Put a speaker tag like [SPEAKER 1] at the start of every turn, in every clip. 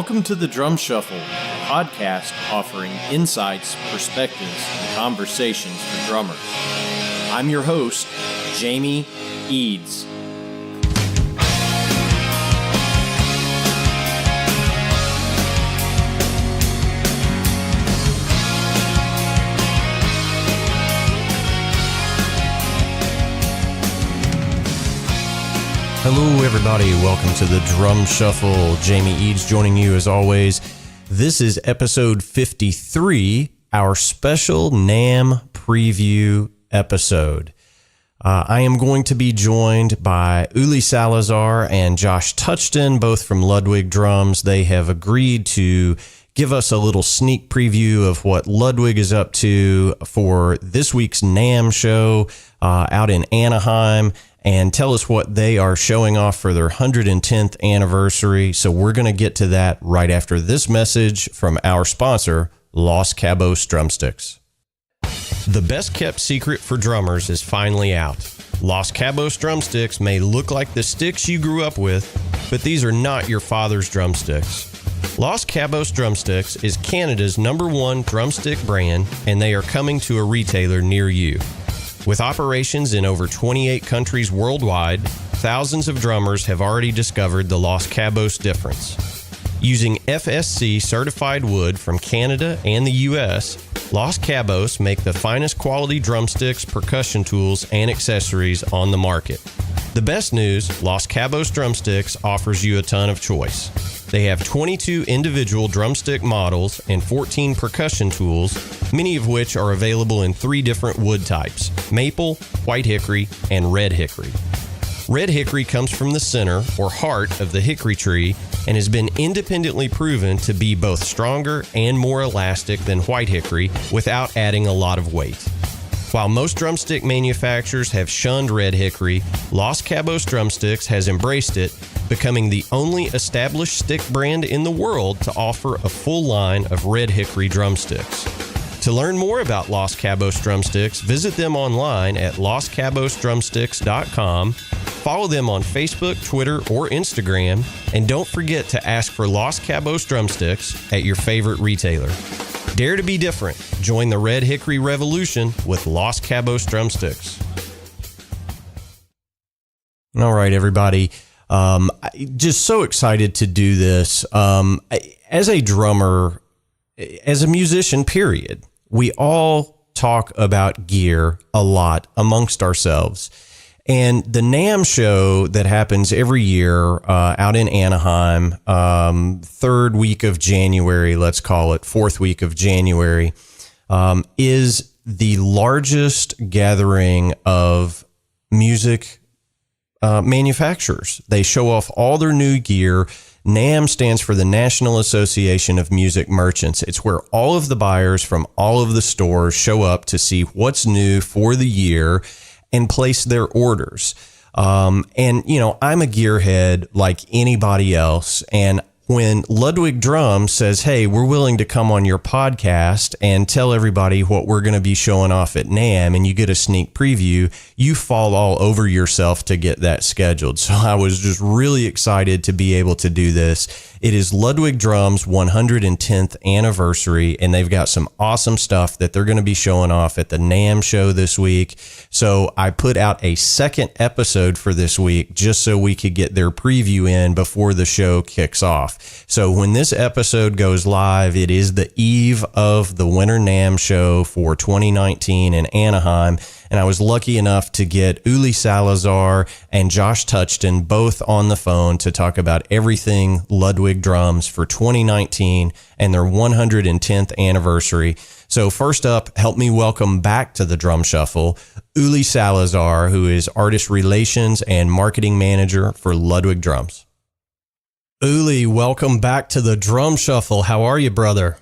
[SPEAKER 1] Welcome to the Drum Shuffle, a podcast offering insights, perspectives, and conversations for drummers. I'm your host, Jamie Eads. Hello, everybody. Welcome to the Drum Shuffle. Jamie Eads joining you as always. This is episode 53, our special NAMM preview episode. I am going to be joined by Uli Salazar and Josh Touchton, both from Ludwig Drums. They have agreed to give us a little sneak preview of what Ludwig is up to for this week's NAMM show out in Anaheim, and tell us what they are showing off for their 110th anniversary. So we're going to get to that right after this message from our sponsor, Los Cabos Drumsticks. The best kept secret for drummers is finally out. Los Cabos Drumsticks may look like the sticks you grew up with, but these are not your father's drumsticks. Los Cabos Drumsticks is Canada's #1 drumstick brand, and they are coming to a retailer near you. With operations in over 28 countries worldwide, thousands of drummers have already discovered the Los Cabos difference. Using FSC certified wood from Canada and the US, Los Cabos make the finest quality drumsticks, percussion tools, and accessories on the market. The best news, Los Cabos Drumsticks offers you a ton of choice. They have 22 individual drumstick models and 14 percussion tools, many of which are available in 3 different wood types: maple, white hickory, and red hickory. Red hickory comes from the center or heart of the hickory tree and has been independently proven to be both stronger and more elastic than white hickory without adding a lot of weight. While most drumstick manufacturers have shunned red hickory, Los Cabos Drumsticks has embraced it, becoming the only established stick brand in the world to offer a full line of red hickory drumsticks. To learn more about Los Cabos Drumsticks, visit them online at loscabosdrumsticks.com, follow them on Facebook, Twitter, or Instagram, and don't forget to ask for Los Cabos Drumsticks at your favorite retailer. Dare to be different. Join the Red Hickory Revolution with Los Cabos Drumsticks. All right, everybody. Just so excited to do this. As a drummer, as a musician, period, we all talk about gear a lot amongst ourselves. And the NAMM show that happens every year out in Anaheim, 3rd week of January, let's call it 4th week of January, is the largest gathering of music manufacturers. They show off all their new gear. NAMM stands for the National Association of Music Merchants. It's where all of the buyers from all of the stores show up to see what's new for the year and place their orders. And, you know, I'm a gearhead like anybody else. And when Ludwig Drums says, hey, we're willing to come on your podcast and tell everybody what we're going to be showing off at NAMM, and you get a sneak preview, you fall all over yourself to get that scheduled. So I was just really excited to be able to do this. It is Ludwig Drums' 110th anniversary, and they've got some awesome stuff that they're going to be showing off at the NAMM show this week. So I put out a second episode for this week just so we could get their preview in before the show kicks off. So when this episode goes live, it is the eve of the Winter NAMM show for 2019 in Anaheim. And I was lucky enough to get Uli Salazar and Josh Touchton both on the phone to talk about everything Ludwig Drums for 2019 and their 110th anniversary. So first up, help me welcome back to the Drum Shuffle, Uli Salazar, who is Artist Relations and Marketing Manager for Ludwig Drums. Uli, welcome back to the Drum Shuffle. How are you, brother?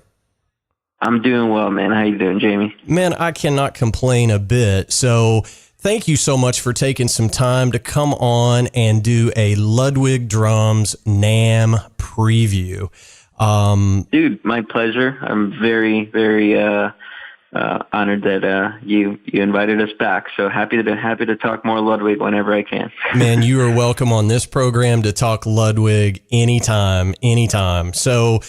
[SPEAKER 2] I'm doing well, man. How you doing, Jamie?
[SPEAKER 1] Man, I cannot complain a bit. So thank you so much for taking some time to come on and do a Ludwig Drums NAMM preview.
[SPEAKER 2] Dude, my pleasure. I'm very, very honored that you invited us back. So happy to talk more Ludwig whenever I can.
[SPEAKER 1] Man, you are welcome on this program to talk Ludwig anytime. So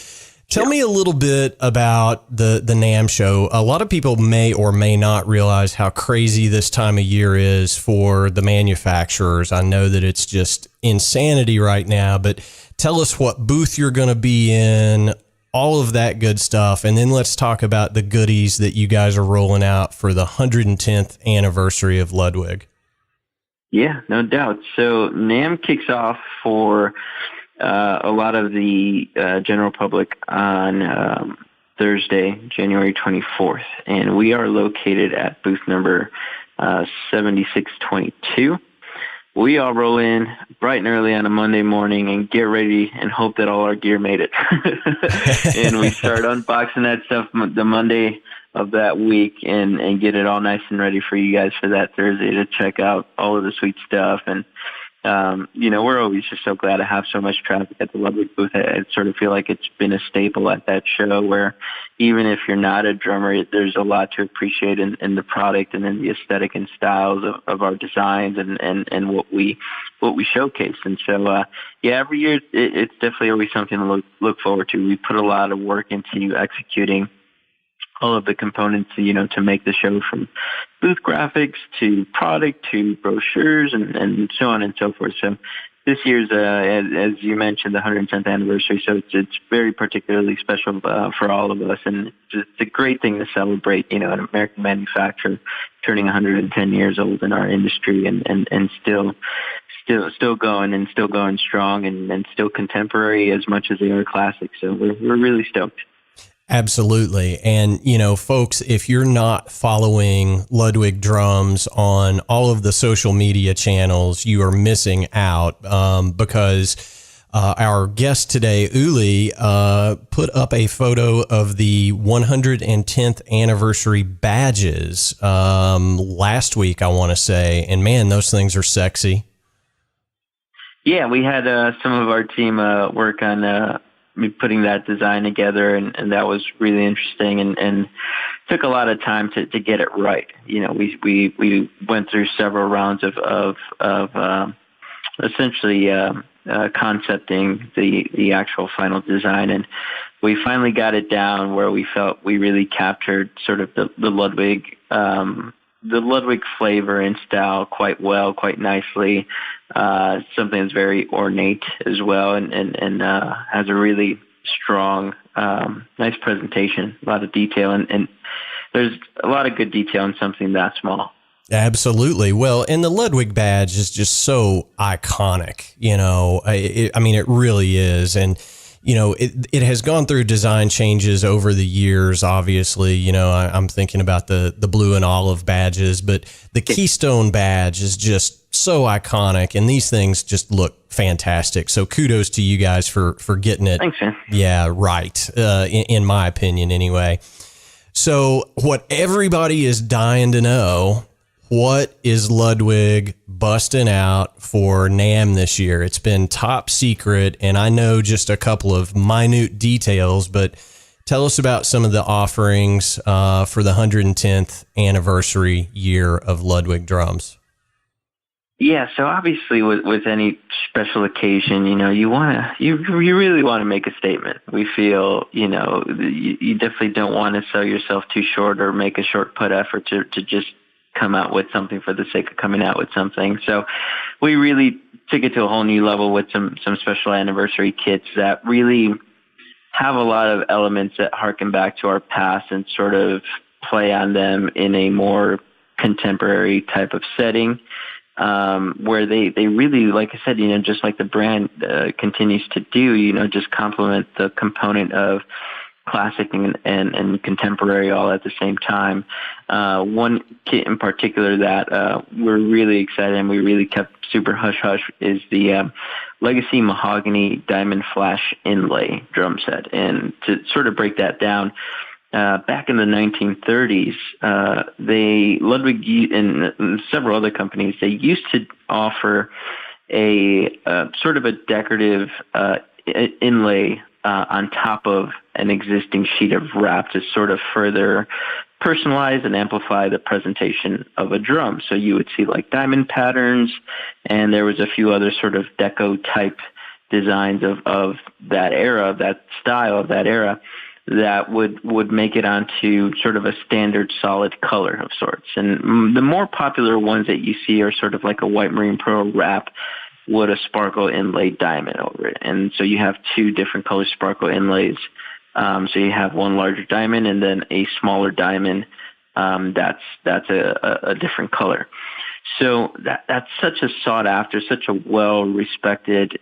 [SPEAKER 1] tell me a little bit about the NAMM show. A lot of people may or may not realize how crazy this time of year is for the manufacturers. I know that it's just insanity right now, but tell us what booth you're going to be in, all of that good stuff. And then let's talk about the goodies that you guys are rolling out for the 110th anniversary of Ludwig.
[SPEAKER 2] Yeah, no doubt. So NAMM kicks off for a lot of the general public on Thursday, January 24th. And we are located at booth number 7622. We all roll in bright and early on a Monday morning and get ready and hope that all our gear made it. And we start unboxing that stuff the Monday of that week and get it all nice and ready for you guys for that Thursday to check out all of the sweet stuff. And we're always just so glad to have so much traffic at the Ludwig booth. I sort of feel like it's been a staple at that show where even if you're not a drummer, there's a lot to appreciate in the product and in the aesthetic and styles of our designs and what we showcase. And so, every year it's definitely always something to look forward to. We put a lot of work into executing all of the components, to make the show, from booth graphics to product to brochures and so on and so forth. So this year's, as you mentioned, the 110th anniversary. So it's very particularly special for all of us, and it's a great thing to celebrate. An American manufacturer turning 110 years old in our industry, and still going and still going strong and still contemporary as much as they are classic. So we're really stoked.
[SPEAKER 1] Absolutely. And, folks, if you're not following Ludwig Drums on all of the social media channels, you are missing out because our guest today, Uli, put up a photo of the 110th anniversary badges last week, I want to say. And, man, those things are sexy.
[SPEAKER 2] Yeah, we had some of our team work on putting that design together, and that was really interesting and took a lot of time to get it right. We went through several rounds of essentially concepting the actual final design, and we finally got it down where we felt we really captured sort of the Ludwig flavor and style quite well, quite nicely. Something that's very ornate as well, and has a really strong, nice presentation, a lot of detail, and there's a lot of good detail in something that small.
[SPEAKER 1] Absolutely. Well, and the Ludwig badge is just so iconic, it really is. And, it has gone through design changes over the years, obviously. I'm thinking about the blue and olive badges, but the Keystone badge is just so iconic, and these things just look fantastic. So kudos to you guys for getting it.
[SPEAKER 2] Thanks, man.
[SPEAKER 1] Yeah, right. In my opinion, anyway. So what everybody is dying to know, what is Ludwig busting out for NAMM this year? It's been top secret, and I know just a couple of minute details, but tell us about some of the offerings for the 110th anniversary year of Ludwig Drums.
[SPEAKER 2] Yeah, so obviously with any special occasion, you really want to make a statement. We feel, you definitely don't want to sell yourself too short or make a short put effort to just come out with something for the sake of coming out with something. So we really took it to a whole new level with some special anniversary kits that really have a lot of elements that harken back to our past and sort of play on them in a more contemporary type of setting, where they really, like I said, just like the brand continues to do, just complement the component of classic and contemporary all at the same time. One kit in particular that we're really excited and we really kept super hush-hush is the Legacy Mahogany Diamond Flash Inlay drum set. And to sort of break that down, back in the 1930s, Ludwig and several other companies, they used to offer a sort of a decorative inlay on top of an existing sheet of wrap to sort of further personalize and amplify the presentation of a drum. So you would see like diamond patterns, and there was a few other sort of deco type designs of that era, that style of that era, that would make it onto sort of a standard solid color of sorts. And the more popular ones that you see are sort of like a white marine pearl wrap with a sparkle inlaid diamond over it. And so you have two different color sparkle inlays. So you have one larger diamond and then a smaller diamond that's a different color. So that's such a sought after, such a well respected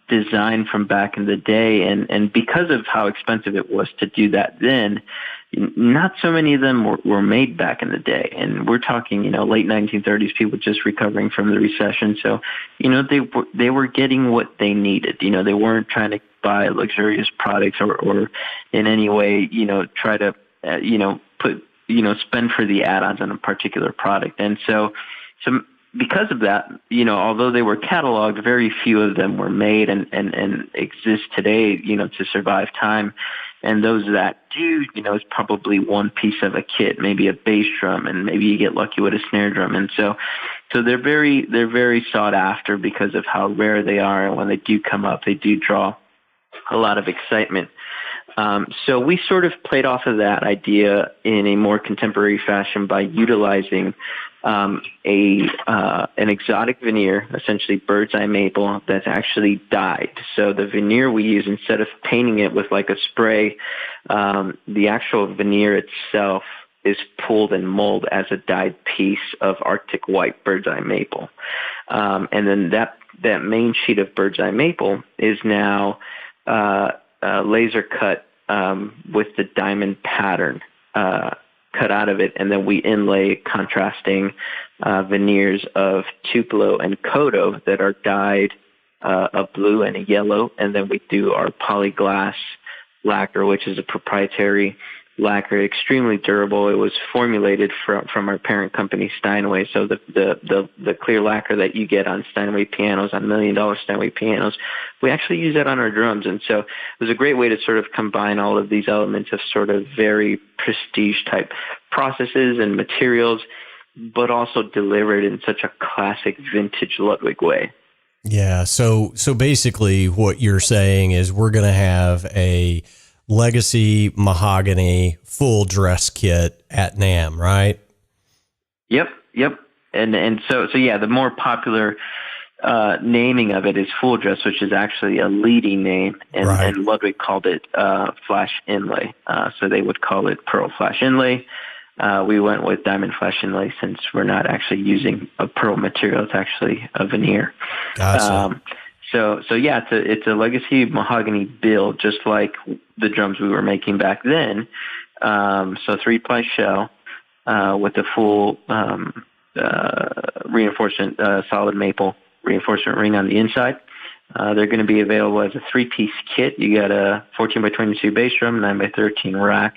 [SPEAKER 2] design from back in the day, and because of how expensive it was to do that then, not so many of them were made back in the day. And we're talking, late 1930s, people just recovering from the recession. So, they were getting what they needed. They weren't trying to buy luxurious products or in any way, try to, spend for the add-ons on a particular product. And so because of that, although they were cataloged, very few of them were made and exist today, to survive time. And those that do, is probably one piece of a kit, maybe a bass drum, and maybe you get lucky with a snare drum. And so they're very sought after because of how rare they are, and when they do come up, they do draw a lot of excitement. So we sort of played off of that idea in a more contemporary fashion by utilizing an exotic veneer, essentially bird's eye maple, that's actually dyed. So the veneer we use, instead of painting it with like a spray, the actual veneer itself is pulled and molded as a dyed piece of Arctic white bird's eye maple. And then that main sheet of bird's eye maple is now laser cut with the diamond pattern cut out of it, and then we inlay contrasting veneers of Tupelo and Kodo that are dyed a blue and a yellow, and then we do our polyglass lacquer, which is a proprietary lacquer, extremely durable. It was formulated from our parent company, Steinway. So the clear lacquer that you get on Steinway pianos, on $1 million Steinway pianos, we actually use that on our drums. And so it was a great way to sort of combine all of these elements of sort of very prestige type processes and materials, but also delivered in such a classic vintage Ludwig way.
[SPEAKER 1] Yeah. So basically what you're saying is we're going to have a legacy mahogany full dress kit at NAMM, right?
[SPEAKER 2] Yep. And so yeah, the more popular naming of it is full dress, which is actually a leading name, and,
[SPEAKER 1] right.
[SPEAKER 2] and Ludwig called it flash inlay. So they would call it pearl flash inlay. We went with diamond flash inlay since we're not actually using a pearl material; it's actually a veneer.
[SPEAKER 1] Gotcha.
[SPEAKER 2] So yeah, it's a legacy mahogany build, just like the drums we were making back then. So 3-ply shell with the full reinforcement, solid maple reinforcement ring on the inside. They're going to be available as a 3-piece kit. You got a 14 by 22 bass drum, 9 by 13 rack,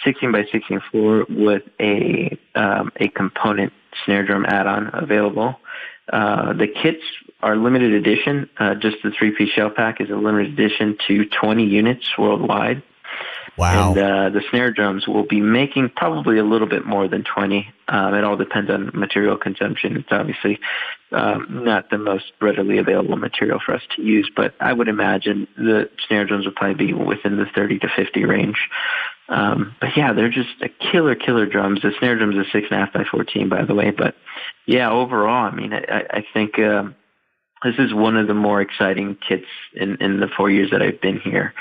[SPEAKER 2] 16 by 16 floor with a component snare drum add-on available. The kits are limited edition. Just the 3-piece shell pack is a limited edition to 20 units worldwide.
[SPEAKER 1] Wow.
[SPEAKER 2] And the snare drums will be making probably a little bit more than 20. It all depends on material consumption. It's obviously not the most readily available material for us to use, but I would imagine the snare drums will probably be within the 30 to 50 range. But yeah, they're just a killer drums. The snare drums are 6.5 by 14, by the way. But yeah, overall, I mean, I think this is one of the more exciting kits in the 4 years that I've been here.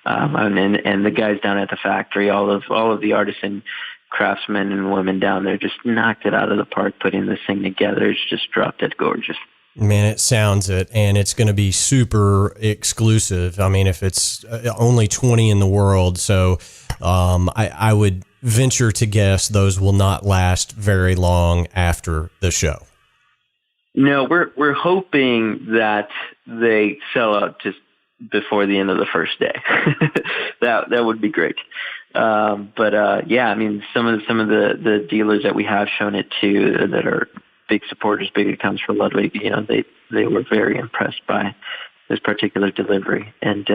[SPEAKER 2] And the guys down at the factory, all of the artisan craftsmen and women down there just knocked it out of the park putting this thing together. It's just drop dead gorgeous.
[SPEAKER 1] Man, it sounds it, and it's going to be super exclusive. I mean, if it's only 20 in the world, so I would venture to guess those will not last very long after the show.
[SPEAKER 2] No, we're hoping that they sell out just before the end of the first day. That would be great. But yeah, I mean, some of the dealers that we have shown it to that are big supporters, big accounts for Ludwig, they were very impressed by this particular delivery. And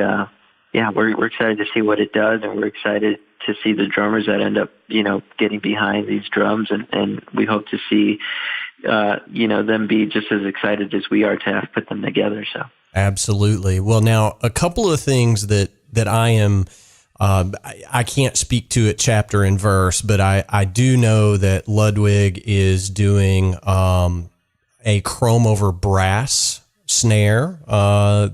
[SPEAKER 2] yeah, we're excited to see what it does, and we're excited to see the drummers that end up, getting behind these drums, and we hope to see, them be just as excited as we are to have put them together. So
[SPEAKER 1] absolutely. Well, now a couple of things that I am. I can't speak to it chapter and verse, but I do know that Ludwig is doing a chrome over brass snare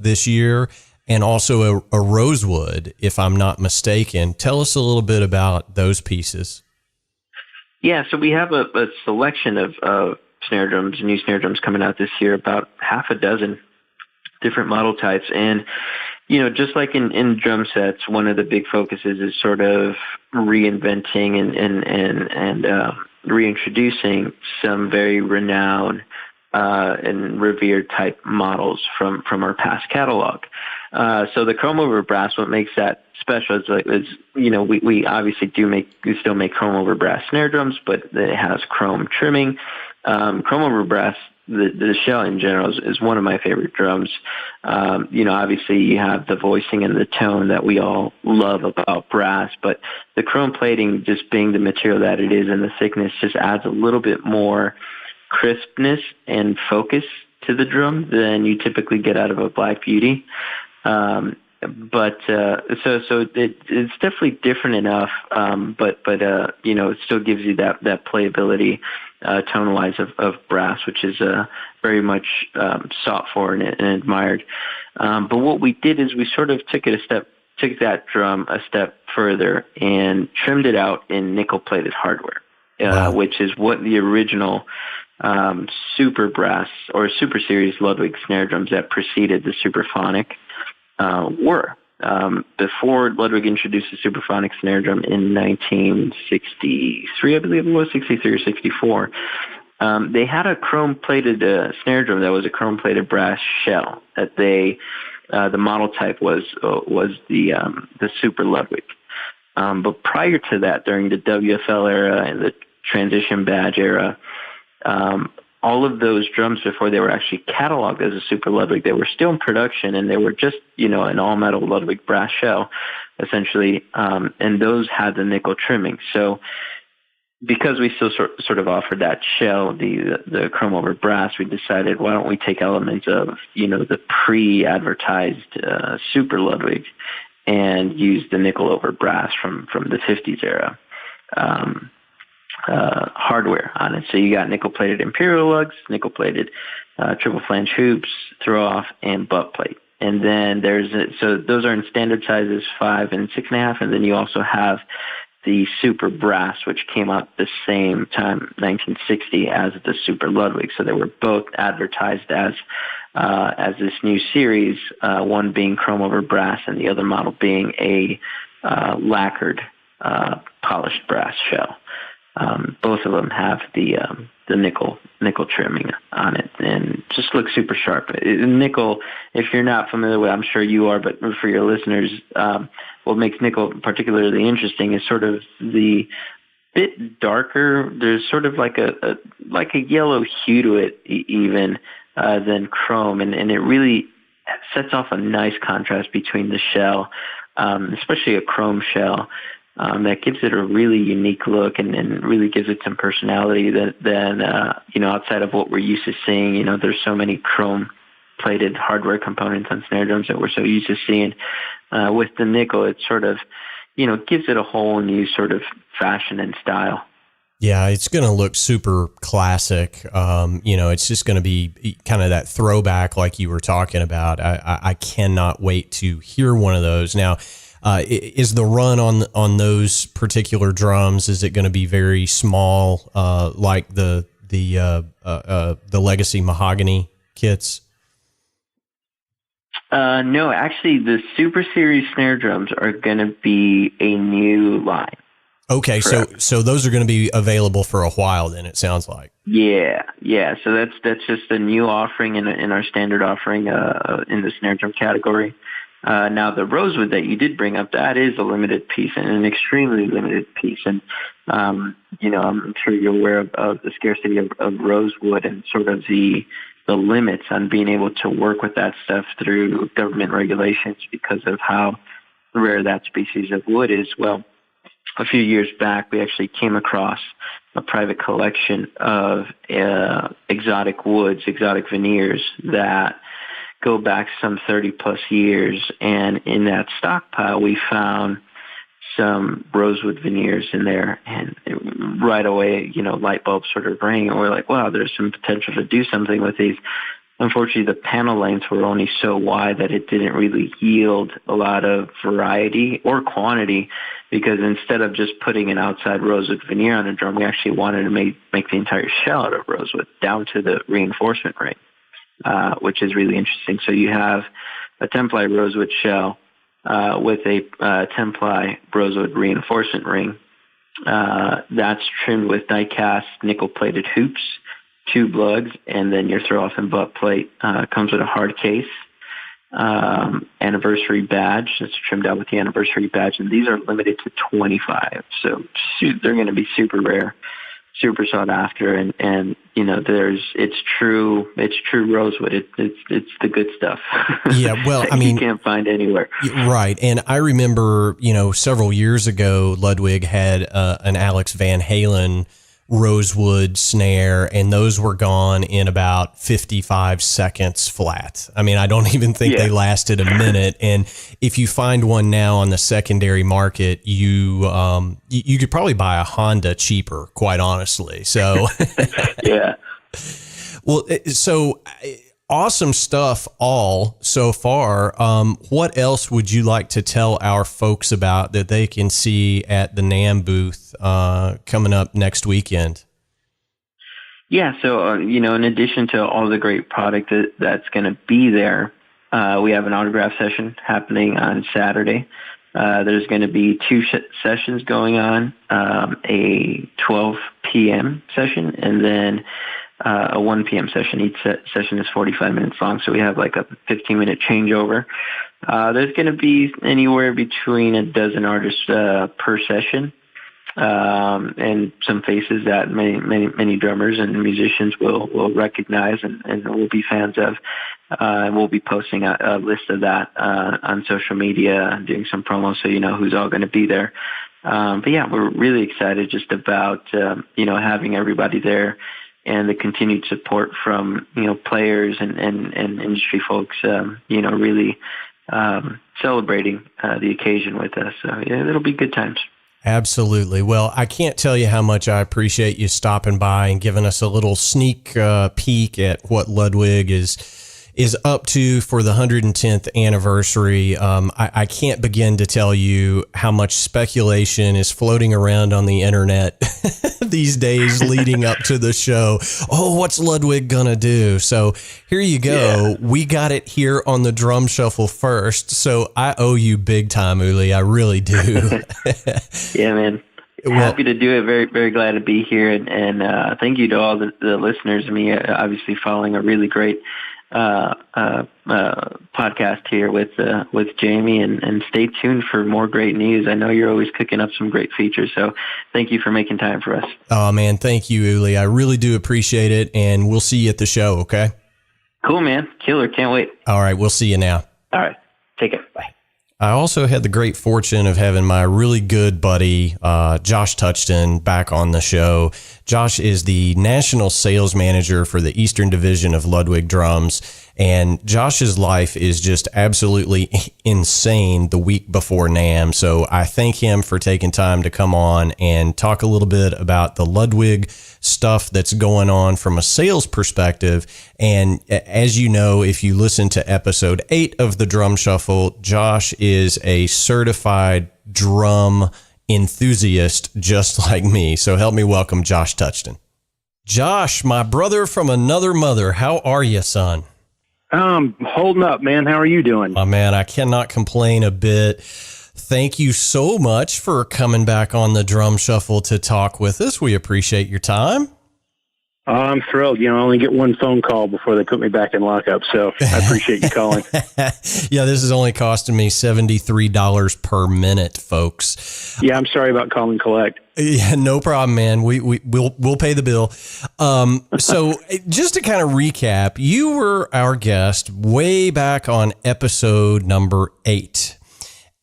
[SPEAKER 1] this year, and also a rosewood, if I'm not mistaken. Tell us a little bit about those pieces.
[SPEAKER 2] yeah, so we have a selection of snare drums, new snare drums coming out this year, about half a dozen different model types. And just like in drum sets, one of the big focuses is sort of reinventing and reintroducing some very renowned and revered type models from our past catalog. So the chrome over brass, what makes that special is we obviously we still make chrome over brass snare drums, but it has chrome trimming. Chrome over brass, the shell in general is one of my favorite drums. Obviously you have the voicing and the tone that we all love about brass, but the chrome plating, just being the material that it is and the thickness, just adds a little bit more crispness and focus to the drum than you typically get out of a Black Beauty. It's definitely different enough, but it still gives you that playability tone-wise of brass, which is very much sought for and admired. But what we did is we sort of took that drum a step further and trimmed it out in nickel-plated hardware,
[SPEAKER 1] Wow.
[SPEAKER 2] which is what the original super brass or super series Ludwig snare drums that preceded the Superphonic were. Before Ludwig introduced the Superphonic snare drum in 1963, I believe it was, 63 or 64, they had a chrome-plated snare drum that was a chrome-plated brass shell that the model type was the Super Ludwig. But prior to that, during the WFL era and the Transition Badge era, all of those drums, before they were actually cataloged as a Super Ludwig, they were still in production, and they were just, an all-metal Ludwig brass shell, essentially, and those had the nickel trimming. So because we still sort of offered that shell, the chrome over brass, we decided, why don't we take elements of, the pre-advertised Super Ludwig and use the nickel over brass from the 50s era. Hardware on it. So you got nickel-plated imperial lugs, nickel-plated triple flange hoops, throw-off, and butt plate. And then so those are in standard sizes 5 and 6.5, and then you also have the Super Brass, which came out the same time, 1960, as the Super Ludwig. So they were both advertised as this new series, one being chrome over brass and the other model being a lacquered polished brass shell. Both of them have the nickel trimming on it, and just looks super sharp. Nickel, if you're not familiar with it, I'm sure you are, but for your listeners, what makes nickel particularly interesting is sort of the bit darker. There's sort of like a yellow hue to it, even than chrome, and it really sets off a nice contrast between the shell, especially a chrome shell. That gives it a really unique look and really gives it some personality than outside of what we're used to seeing. There's so many chrome-plated hardware components on snare drums that we're so used to seeing. With the nickel, it sort of, gives it a whole new sort of fashion and style.
[SPEAKER 1] Yeah, it's going to look super classic. It's just going to be kind of that throwback like you were talking about. I cannot wait to hear one of those. Now, is the run on those particular drums, is it going to be very small, like the Legacy Mahogany kits?
[SPEAKER 2] No, actually, the Super Series snare drums are going to be a new line.
[SPEAKER 1] Okay, so those are going to be available for a while then, it sounds like.
[SPEAKER 2] Yeah. So that's just a new offering in our standard offering in the snare drum category. Now, the rosewood that you did bring up, that is a limited piece and an extremely limited piece. And, I'm sure you're aware of the scarcity of rosewood and sort of the limits on being able to work with that stuff through government regulations because of how rare that species of wood is. Well, a few years back, we actually came across a private collection of exotic woods, exotic veneers that go back some 30 plus years. And in that stockpile, we found some rosewood veneers in there, and right away, light bulbs sort of rang, and we're like, wow, there's some potential to do something with these. Unfortunately, the panel lengths were only so wide that it didn't really yield a lot of variety or quantity, because instead of just putting an outside rosewood veneer on a drum, we actually wanted to make the entire shell out of rosewood down to the reinforcement ring, which is really interesting. So you have a 10-ply rosewood shell with a 10-ply rosewood reinforcement ring that's trimmed with die-cast nickel-plated hoops, tube lugs, and then your throw-off and butt plate comes with a hard case, anniversary badge that's trimmed out with the anniversary badge, and these are limited to 25. So they're going to be super rare, super sought after, and it's true rosewood. It's the good stuff.
[SPEAKER 1] Yeah, well, I mean,
[SPEAKER 2] you can't find anywhere.
[SPEAKER 1] Right, and I remember several years ago, Ludwig had an Alex Van Halen rosewood snare, and those were gone in about 55 seconds flat. I mean, I don't even think they lasted a minute. And if you find one now on the secondary market, you could probably buy a Honda cheaper, quite honestly. So
[SPEAKER 2] yeah.
[SPEAKER 1] Well, so awesome stuff all so far. What else would you like to tell our folks about that they can see at the NAMM booth coming up next weekend?
[SPEAKER 2] Yeah, so, in addition to all the great product that's going to be there, we have an autograph session happening on Saturday. There's going to be two sessions going on, a 12 p.m. session and then a 1 p.m. session. Each session is 45 minutes long, so we have like a 15-minute changeover. There's going to be anywhere between a dozen artists per session, and some faces that many drummers and musicians will recognize and will be fans of. And we'll be posting a list of that on social media and doing some promos so you know who's all going to be there. But yeah, we're really excited just about having everybody there, and the continued support from, players and industry folks, really celebrating the occasion with us. So yeah, it'll be good times.
[SPEAKER 1] Absolutely. Well, I can't tell you how much I appreciate you stopping by and giving us a little sneak peek at what Ludwig is up to for the 110th anniversary. I can't begin to tell you how much speculation is floating around on the internet these days leading up to the show. Oh, what's Ludwig gonna do? So here you go. Yeah. We got it here on the Drum Shuffle first. So I owe you big time, Uli. I really do.
[SPEAKER 2] Yeah, man. Happy to do it. Very, very glad to be here. And thank you to all the listeners. I mean, obviously following a really great podcast here with Jamie, and stay tuned for more great news. I know you're always cooking up some great features, so thank you for making time for us.
[SPEAKER 1] Oh man, thank you, Uli. I really do appreciate it, and we'll see you at the show. Okay.
[SPEAKER 2] Cool, man. Killer. Can't wait.
[SPEAKER 1] All right, we'll see you now.
[SPEAKER 2] All right. Take it. Bye.
[SPEAKER 1] I also had the great fortune of having my really good buddy, Josh Touchton, back on the show. Josh is the national sales manager for the Eastern Division of Ludwig Drums, and Josh's life is just absolutely insane the week before NAMM. So I thank him for taking time to come on and talk a little bit about the Ludwig stuff that's going on from a sales perspective. And as you know, if you listen to episode 8 of the Drum Shuffle, Josh is a certified drum enthusiast just like me. So help me welcome Josh Touchton. Josh, my brother from another mother, how are you, son?
[SPEAKER 3] Holding up, man. How are you doing?
[SPEAKER 1] My man, I cannot complain a bit. Thank you so much for coming back on the Drum Shuffle to talk with us. We appreciate your time.
[SPEAKER 3] I'm thrilled. I only get one phone call before they put me back in lockup, so I appreciate you calling.
[SPEAKER 1] Yeah, this is only costing me $73 per minute, folks.
[SPEAKER 3] Yeah, I'm sorry about calling collect.
[SPEAKER 1] Yeah, no problem, man. We'll pay the bill. So just to kind of recap, you were our guest way back on episode number 8.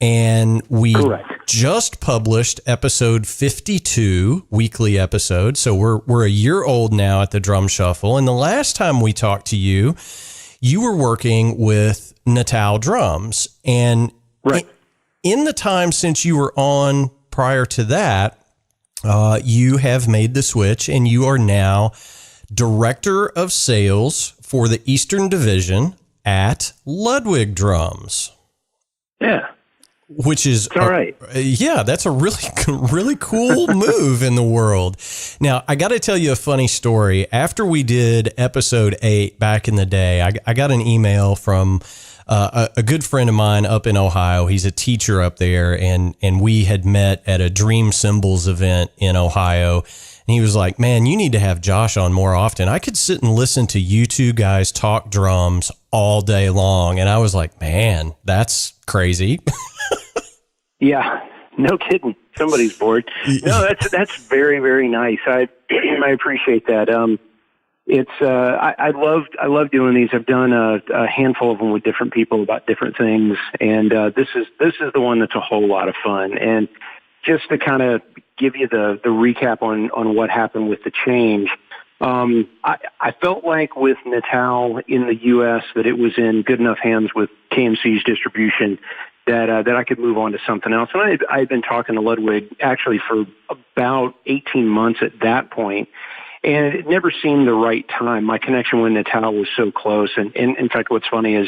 [SPEAKER 1] and we
[SPEAKER 3] Correct.
[SPEAKER 1] just published episode 52, weekly episode. So we're a year old now at the Drum Shuffle. And the last time we talked to you, you were working with Natal Drums. And
[SPEAKER 3] Right.
[SPEAKER 1] in the time since you were on prior to that, you have made the switch and you are now Director of Sales for the Eastern Division at Ludwig Drums.
[SPEAKER 3] Yeah.
[SPEAKER 1] Which is
[SPEAKER 3] all right.
[SPEAKER 1] That's a really cool move in the world. Now, I got to tell you a funny story. After we did episode 8 back in the day, I got an email from a good friend of mine up in Ohio. He's a teacher up there, and we had met at a Dream Cymbals event in Ohio. And he was like, "Man, you need to have Josh on more often. I could sit and listen to you two guys talk drums all day long." And I was like, "Man, that's crazy."
[SPEAKER 3] Yeah, no kidding. Somebody's bored. No, that's very, very nice. I appreciate that. I love doing these. I've done a handful of them with different people about different things, and this is the one that's a whole lot of fun. And just to kind of give you the recap on what happened with the change, I felt like with Natal in the U.S. that it was in good enough hands with KMC's distribution that I could move on to something else. And I had been talking to Ludwig actually for about 18 months at that point, and it never seemed the right time. My connection with Natal was so close. And in fact, what's funny is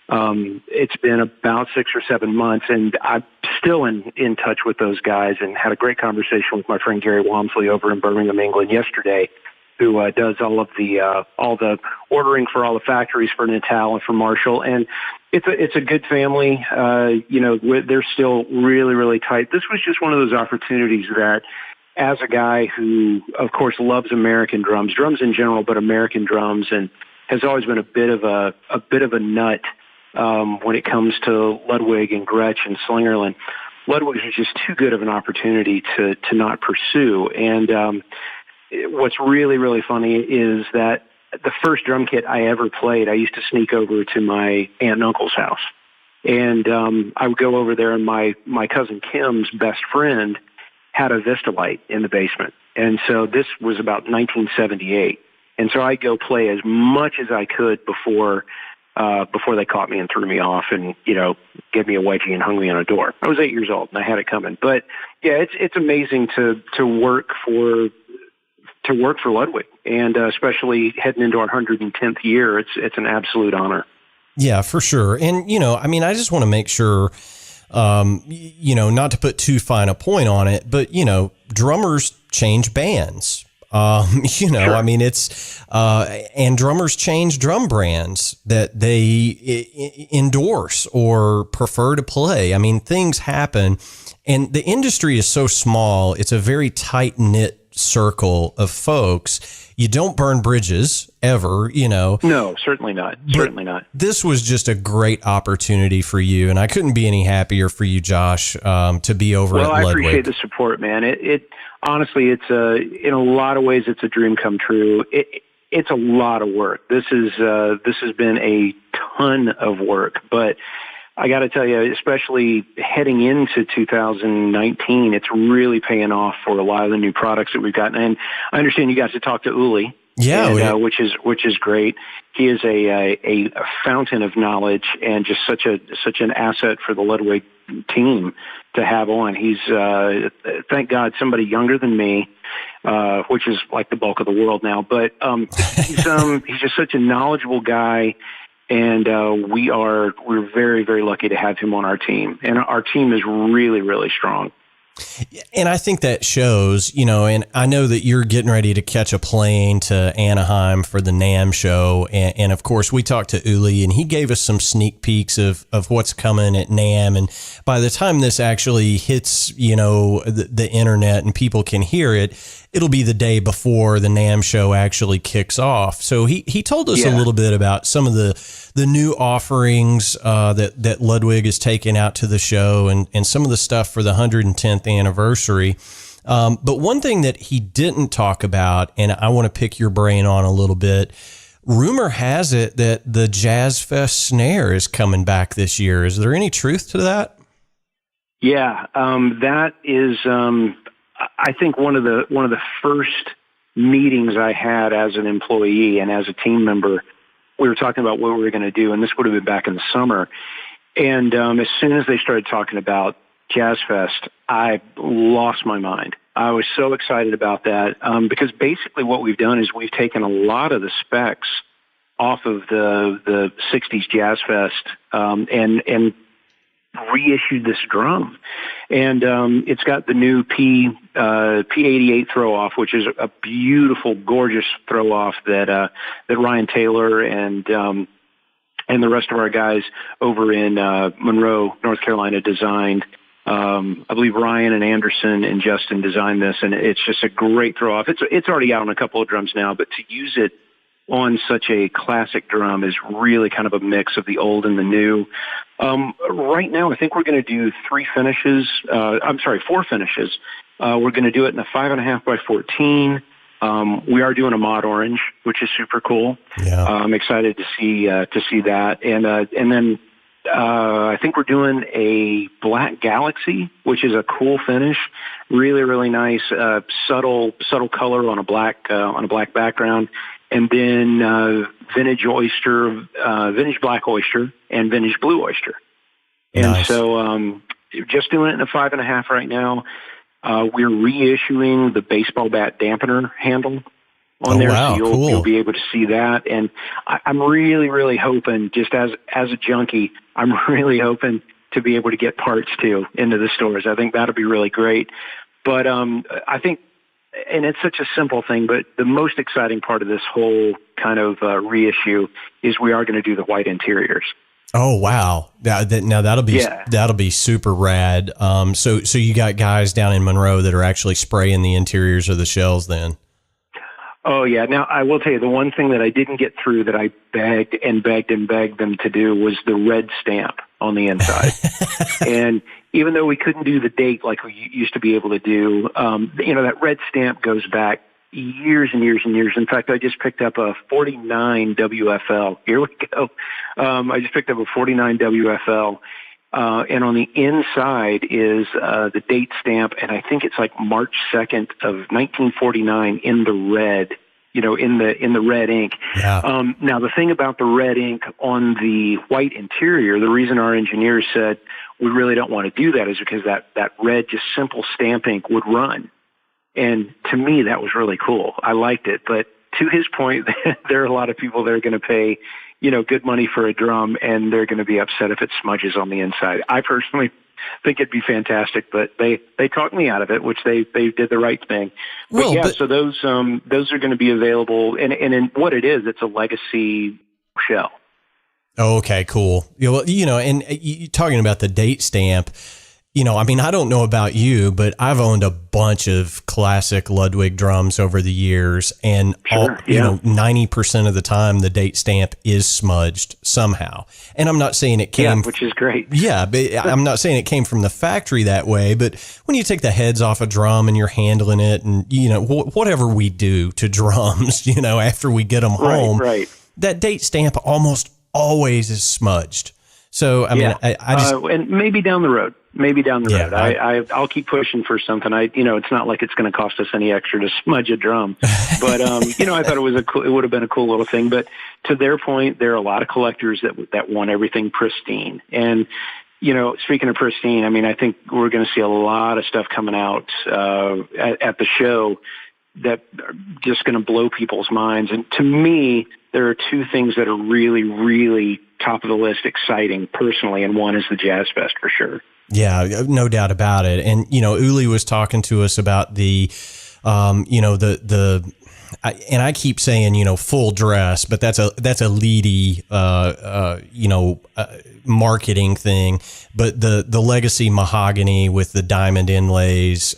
[SPEAKER 3] it's been about 6 or 7 months, and I'm still in touch with those guys and had a great conversation with my friend Gary Walmsley over in Birmingham, England yesterday, who does all the ordering for all the factories for Natal and for Marshall. And it's a good family. They're still really, really tight. This was just one of those opportunities that, as a guy who, of course, loves American drums in general, but American drums, and has always been a bit of a nut when it comes to Ludwig and Gretsch and Slingerland. Ludwig was just too good of an opportunity to not pursue. And what's really, really funny is that the first drum kit I ever played, I used to sneak over to my aunt and uncle's house. And I would go over there, and my cousin Kim's best friend had a Vista Light in the basement. And so this was about 1978. And so I'd go play as much as I could before they caught me and threw me off and, gave me a wedgie and hung me on a door. I was 8 years old and I had it coming. But yeah, it's amazing to work for Ludwig, and especially heading into our 110th year, it's an absolute honor.
[SPEAKER 1] Yeah, for sure. And, I just want to make sure, not to put too fine a point on it, but, drummers change bands. Sure. And drummers change drum brands that they endorse or prefer to play. I mean, things happen, and the industry is so small. It's a very tight knit circle of folks. You don't burn bridges ever,
[SPEAKER 3] No, certainly not. Certainly not.
[SPEAKER 1] This was just a great opportunity for you, and I couldn't be any happier for you, Josh, to be over at Ludwig.
[SPEAKER 3] Well, I appreciate the support, man. It honestly, it's in a lot of ways, it's a dream come true. It's a lot of work. This has been a ton of work, but I got to tell you, especially heading into 2019, it's really paying off for a lot of the new products that we've gotten. And I understand you got to talk to Uli, which is great. He is a fountain of knowledge and just such an asset for the Ludwig team to have on. He's thank God somebody younger than me, which is like the bulk of the world now. But he's just such a knowledgeable guy. And we're very, very lucky to have him on our team. And our team is really, really strong.
[SPEAKER 1] And I think that shows, and I know that you're getting ready to catch a plane to Anaheim for the NAMM show. And of course, we talked to Uli, and he gave us some sneak peeks of what's coming at NAMM. And by the time this actually hits, the internet and people can hear it, it'll be the day before the NAMM show actually kicks off. So he told us a little bit about some of the new offerings that Ludwig is taking out to the show, and some of the stuff for the 110th anniversary. But one thing that he didn't talk about, and I want to pick your brain on a little bit, rumor has it that the Jazz Fest snare is coming back this year. Is there any truth to that?
[SPEAKER 3] Yeah, that is, I think one of the first meetings I had as an employee and as a team member. We were talking about what we were going to do, and this would have been back in the summer. And as soon as they started talking about Jazz Fest, I lost my mind. I was so excited about that because basically what we've done is we've taken a lot of the specs off of the 60s Jazz Fest and reissued this drum. And it's got the new P88 throw-off, which is a beautiful, gorgeous throw-off that Ryan Taylor and the rest of our guys over in Monroe, North Carolina designed. I believe Ryan and Anderson and Justin designed this, and it's just a great throw-off. It's already out on a couple of drums now, but to use it on such a classic drum is really kind of a mix of the old and the new. Right now, I think we're going to do 4 finishes. We're going to do it in a 5.5 by 14. We are doing a mod orange, which is super cool.
[SPEAKER 1] Yeah.
[SPEAKER 3] I'm excited to see that. And then I think we're doing a black galaxy, which is a cool finish. Really, really nice, subtle color on a black background. And then vintage black oyster, and vintage blue oyster. And
[SPEAKER 1] nice.
[SPEAKER 3] So just doing it in a 5.5 right now. We're reissuing the baseball bat dampener handle on there,
[SPEAKER 1] wow,
[SPEAKER 3] so
[SPEAKER 1] cool.
[SPEAKER 3] You'll be able to see that. And I'm really, really hoping, just as a junkie, I'm really hoping to be able to get parts too into the stores. I think that'll be really great. But I think, and it's such a simple thing, but the most exciting part of this whole kind of reissue is we are going to do the white interiors.
[SPEAKER 1] Oh, wow. Now that'll be super rad. So you got guys down in Monroe that are actually spraying the interiors of the shells then?
[SPEAKER 3] Oh, yeah. Now, I will tell you, the one thing that I didn't get through that I begged and begged and begged them to do was the red stamp on the inside. And even though we couldn't do the date like we used to be able to do, that red stamp goes back years and years and years. In fact, I just picked up a 49 WFL. Here we go. I just picked up a 49 WFL. And on the inside is the date stamp, and I think it's like March 2nd of 1949 in the red, in the red ink.
[SPEAKER 1] Yeah.
[SPEAKER 3] Now, the thing about the red ink on the white interior, the reason our engineers said we really don't want to do that is because that red, just simple stamp ink would run. And to me, that was really cool. I liked it. But to his point, there are a lot of people that are going to pay good money for a drum, and they're going to be upset if it smudges on the inside. I personally think it'd be fantastic, but they talked me out of it, which they did the right thing. So those are going to be available, and in what it is, it's a legacy shell.
[SPEAKER 1] Oh, okay, cool. And you talking about the date stamp, I don't know about you, but I've owned a bunch of classic Ludwig drums over the years, and 90% of the time the date stamp is smudged somehow. And I'm not saying it came,
[SPEAKER 3] which is great.
[SPEAKER 1] Yeah, but I'm not saying it came from the factory that way. But when you take the heads off a drum and you're handling it, and whatever we do to drums, after we get them home, that date stamp almost always is smudged. So I just
[SPEAKER 3] and maybe down the road. I'll keep pushing for something. It's not like it's going to cost us any extra to smudge a drum, but I thought it would have been a cool little thing. But to their point, there are a lot of collectors that want everything pristine. And speaking of pristine, I think we're going to see a lot of stuff coming out at the show that are just going to blow people's minds. And to me, there are two things that are really, really top of the list, exciting personally, and one is the Jazz Fest for sure.
[SPEAKER 1] Yeah, no doubt about it. And, Uli was talking to us about the, and I keep saying, full dress, but that's a leady, marketing thing. But the legacy mahogany with the diamond inlays,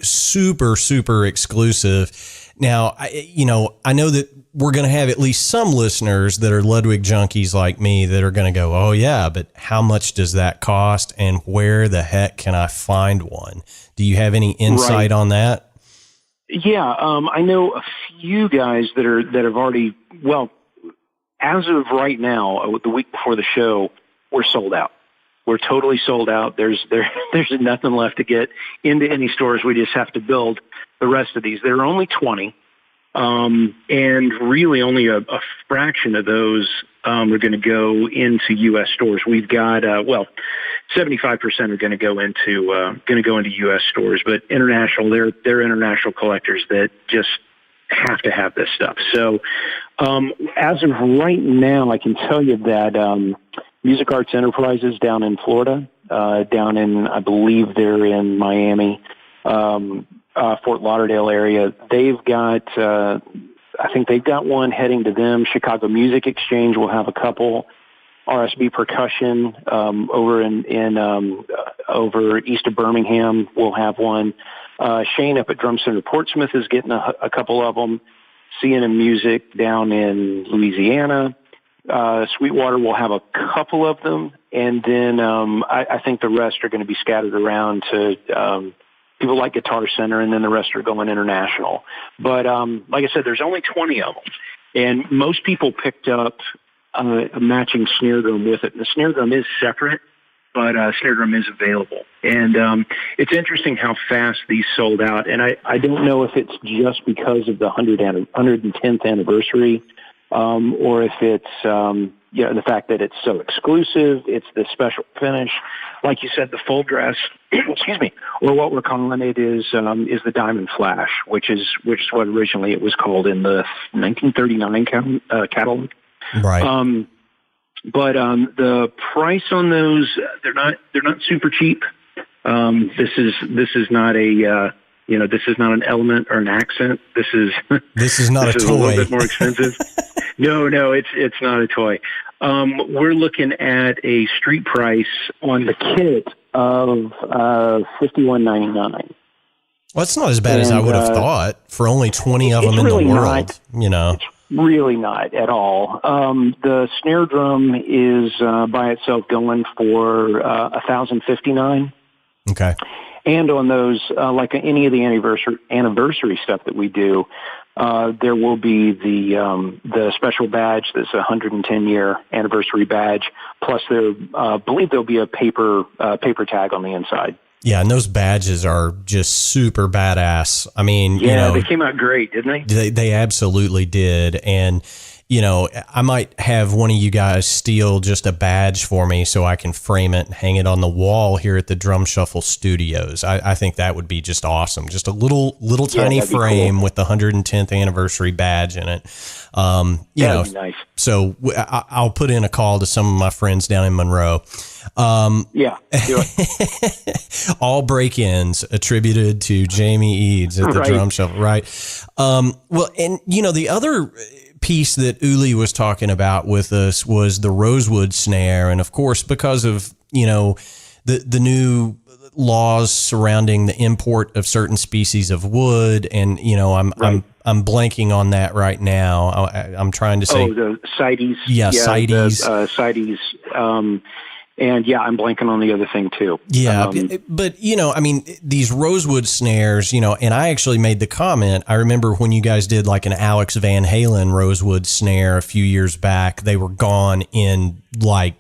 [SPEAKER 1] super, super exclusive. Now, I know that we're going to have at least some listeners that are Ludwig junkies like me that are going to go, oh yeah, but how much does that cost, and where the heck can I find one? Do you have any insight on that?
[SPEAKER 3] Yeah, I know a few guys that have already, as of right now, the week before the show, we're sold out. We're totally sold out. There's nothing left to get into any stores. We just have to build the rest of these. There are only 20, and really only a fraction of those are going to go into U.S. stores. We've got 75% are going to go into U.S. stores, but international. They're international collectors that just have to have this stuff. So as of right now, I can tell you that Music Arts Enterprises down in Florida, I believe they're in Miami, Fort Lauderdale area. They've got, I think they've got one heading to them. Chicago Music Exchange will have a couple. RSB Percussion over over east of Birmingham will have one. Shane up at Drum Center Portsmouth is getting a couple of them. C&M Music down in Louisiana. Sweetwater will have a couple of them, and then I think the rest are going to be scattered around to people like Guitar Center, and then the rest are going international. But like I said, there's only 20 of them, and most people picked up a matching snare drum with it. And the snare drum is separate, but snare drum is available. And it's interesting how fast these sold out, and I don't know if it's just because of the 110th anniversary, or if it's the fact that it's so exclusive. It's the special finish, like you said, the full dress. Excuse me, or what we're calling it is the Diamond Flash, which is what originally it was called in the 1939 catalog.
[SPEAKER 1] Right.
[SPEAKER 3] But the price on those, they're not super cheap. This is not a this is not an Element or an Accent. This is
[SPEAKER 1] not
[SPEAKER 3] this
[SPEAKER 1] a
[SPEAKER 3] is
[SPEAKER 1] toy.
[SPEAKER 3] a little bit more expensive. No, it's not a toy. We're looking at a street price on the kit of $51.99.
[SPEAKER 1] Well, that's not as bad as I would have thought for only 20 of them in
[SPEAKER 3] really
[SPEAKER 1] the world.
[SPEAKER 3] It's really not at all. The snare drum is by itself going for $1,059.
[SPEAKER 1] Okay.
[SPEAKER 3] And on those, like any of the anniversary stuff that we do, there will be the special badge that's a 110-year anniversary badge. Plus, I believe there'll be a paper tag on the inside.
[SPEAKER 1] Yeah, and those badges are just super badass. I mean,
[SPEAKER 3] they came out great, didn't they?
[SPEAKER 1] They absolutely did. And, I might have one of you guys steal just a badge for me so I can frame it and hang it on the wall here at the Drum Shuffle Studios. I think that would be just awesome. Just a little tiny frame with the 110th anniversary badge in it.
[SPEAKER 3] That'd be nice.
[SPEAKER 1] So I'll put in a call to some of my friends down in Monroe.
[SPEAKER 3] Do it.
[SPEAKER 1] All break-ins attributed to Jamie Eads at the Drum Shuffle, right? Well, and the other piece that Uli was talking about with us was the rosewood snare, and of course, because of the new laws surrounding the import of certain species of wood, and I'm blanking on that right now. I'm trying to say
[SPEAKER 3] the CITES.
[SPEAKER 1] Yeah, CITES.
[SPEAKER 3] CITES. And I'm blanking on the other thing too.
[SPEAKER 1] Yeah, but these rosewood snares, and I actually made the comment. I remember when you guys did like an Alex Van Halen rosewood snare a few years back. They were gone in I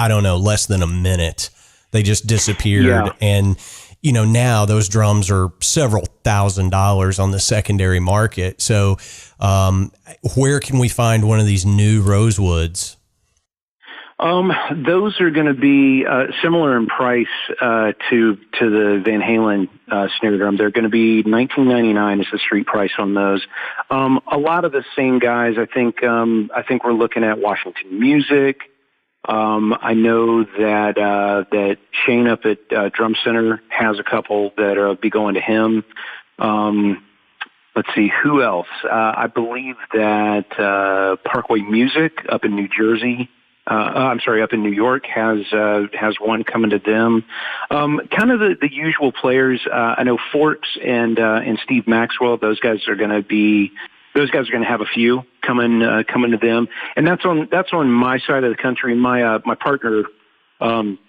[SPEAKER 1] don't know, less than a minute. They just disappeared.
[SPEAKER 3] Yeah.
[SPEAKER 1] And now those drums are several $1,000s on the secondary market. So where can we find one of these new rosewoods?
[SPEAKER 3] Those are going to be similar in price to the Van Halen snare drum. They're going to be $19.99 is the street price on those. A lot of the same guys. I think we're looking at Washington Music. I know that Shane up at Drum Center has a couple that be going to him. Let's see, who else? I believe that Parkway Music up in New Jersey. Up in New York has one coming to them. Kind of the usual players. I know Forks and Steve Maxwell. Those guys are going to have a few coming to them, and that's on my side of the country. My partner, my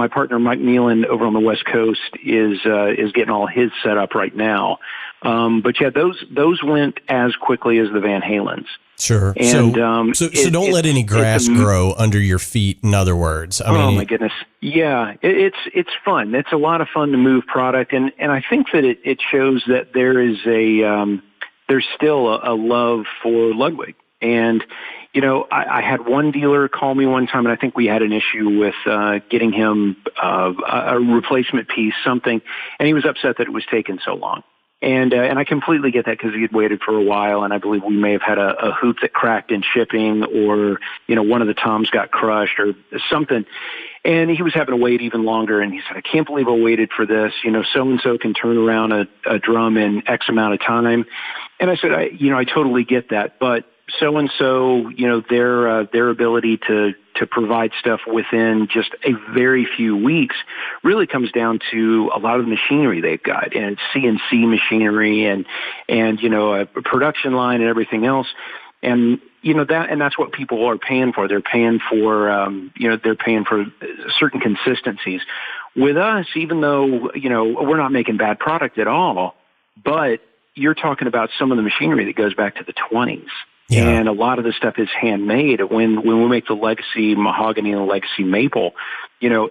[SPEAKER 3] partner Mike Nealon over on the West Coast is getting all his set up right now. But yeah, those went as quickly as the Van Halens.
[SPEAKER 1] Sure.
[SPEAKER 3] And
[SPEAKER 1] so don't let any grass grow under your feet. In other words, I mean,
[SPEAKER 3] my goodness, yeah, it's fun. It's a lot of fun to move product, and I think that it shows that there is there's still a love for Ludwig. And I had one dealer call me one time, and I think we had an issue with getting him a replacement piece, something, and he was upset that it was taking so long. And I completely get that because he had waited for a while, and I believe we may have had a hoop that cracked in shipping, or one of the toms got crushed or something. And he was having to wait even longer, and he said, "I can't believe I waited for this. So and so can turn around a drum in X amount of time." And I said, I totally get that, but so and so, their ability to provide stuff within just a very few weeks really comes down to a lot of the machinery they've got, and it's CNC machinery and a production line and everything else. And that's what people are paying for. They're paying for certain consistencies. With us, even though we're not making bad product at all, but you're talking about some of the machinery that goes back to the 20s. Yeah. And a lot of the stuff is handmade. When we make the legacy mahogany and the legacy maple,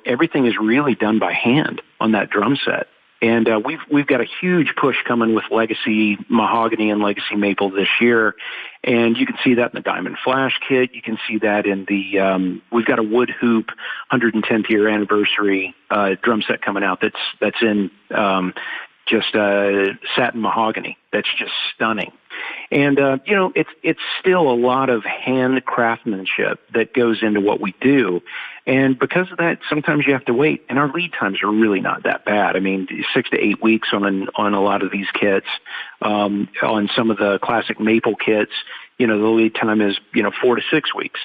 [SPEAKER 3] everything is really done by hand on that drum set. And we've got a huge push coming with legacy mahogany and legacy maple this year. And you can see that in the Diamond Flash kit. You can see that in we've got a Wood Hoop 110th year anniversary drum set coming out that's in just satin mahogany. That's just stunning. And, it's still a lot of hand craftsmanship that goes into what we do. And because of that, sometimes you have to wait. And our lead times are really not that bad. I mean, 6 to 8 weeks on a lot of these kits. On some of the classic maple kits, the lead time is, 4 to 6 weeks.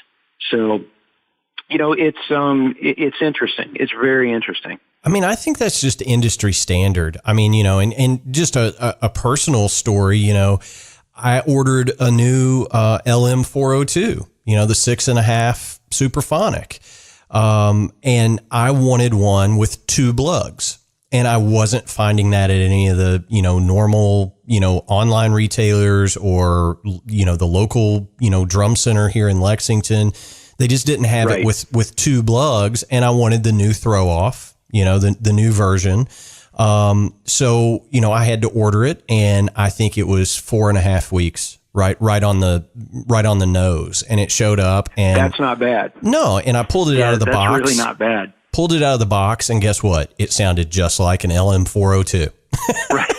[SPEAKER 3] So, it's interesting. It's very interesting.
[SPEAKER 1] I mean, I think that's just industry standard. I mean, and just a personal story, I ordered a new LM 402, the 6.5 Superphonic. And I wanted one with 2 lugs, and I wasn't finding that at any of the, normal, online retailers or, the local, drum center here in Lexington. They just didn't have it with 2 lugs, and I wanted the new throw off, the new version. So, I had to order it, and I think it was 4.5 weeks, right on the nose, and it showed up. And
[SPEAKER 3] that's not bad.
[SPEAKER 1] No. And I pulled it out of the box.
[SPEAKER 3] That's really not bad.
[SPEAKER 1] Pulled it out of the box, and guess what? It sounded just like an LM 402.
[SPEAKER 3] Right.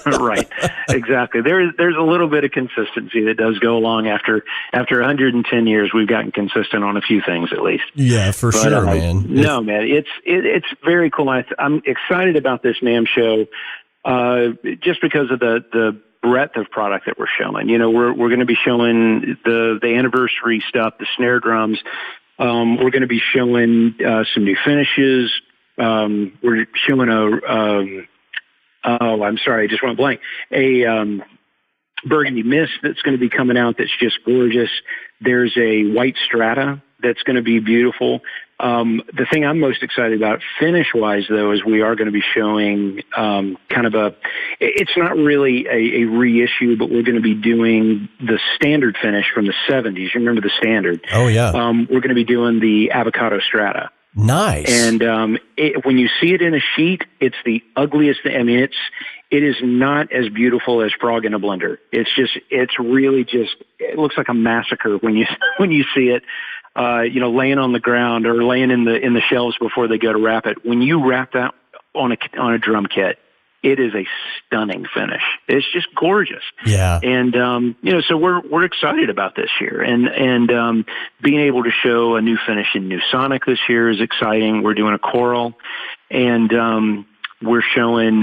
[SPEAKER 3] Right. Exactly. There's a little bit of consistency that does go along after 110 years. We've gotten consistent on a few things at least.
[SPEAKER 1] Yeah, for sure, man.
[SPEAKER 3] No, man, it's very cool. I'm excited about this NAMM show, just because of the breadth of product that we're showing. We're going to be showing the anniversary stuff, the snare drums. We're going to be showing some new finishes. We're showing I'm sorry, I just went blank. A burgundy mist that's going to be coming out that's just gorgeous. There's a white strata that's going to be beautiful. The thing I'm most excited about finish-wise, though, is we are going to be showing it's not really a reissue, but we're going to be doing the standard finish from the 70s. You remember the standard?
[SPEAKER 1] Oh, yeah.
[SPEAKER 3] We're going to be doing the avocado strata.
[SPEAKER 1] Nice.
[SPEAKER 3] And when you see it in a sheet, it's the ugliest thing. I mean, it is not as beautiful as Frog in a Blender. It's really just, it looks like a massacre when you see it, laying on the ground or laying in the shelves before they go to wrap it. When you wrap that on a drum kit, it is a stunning finish. It's just gorgeous.
[SPEAKER 1] Yeah.
[SPEAKER 3] And, so we're excited about this year, and being able to show a new finish in New Sonic this year is exciting. We're doing a coral, and, we're showing,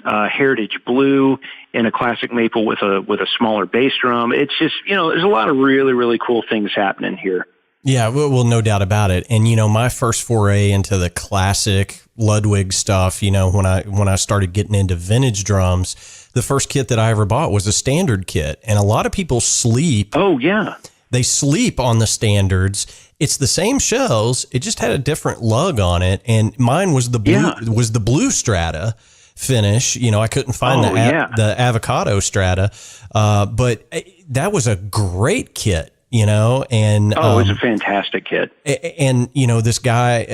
[SPEAKER 3] Heritage Blue in a classic maple with a smaller bass drum. It's just, there's a lot of really, really cool things happening here.
[SPEAKER 1] Yeah, well, no doubt about it. And, my first foray into the classic Ludwig stuff, when I started getting into vintage drums, the first kit that I ever bought was a standard kit. And a lot of people sleep.
[SPEAKER 3] Oh, yeah.
[SPEAKER 1] They sleep on the standards. It's the same shells. It just had a different lug on it. And mine was the blue strata finish. You know, I couldn't find the avocado strata, but that was a great kit. You know, and
[SPEAKER 3] it was a fantastic kit.
[SPEAKER 1] And you know, this guy,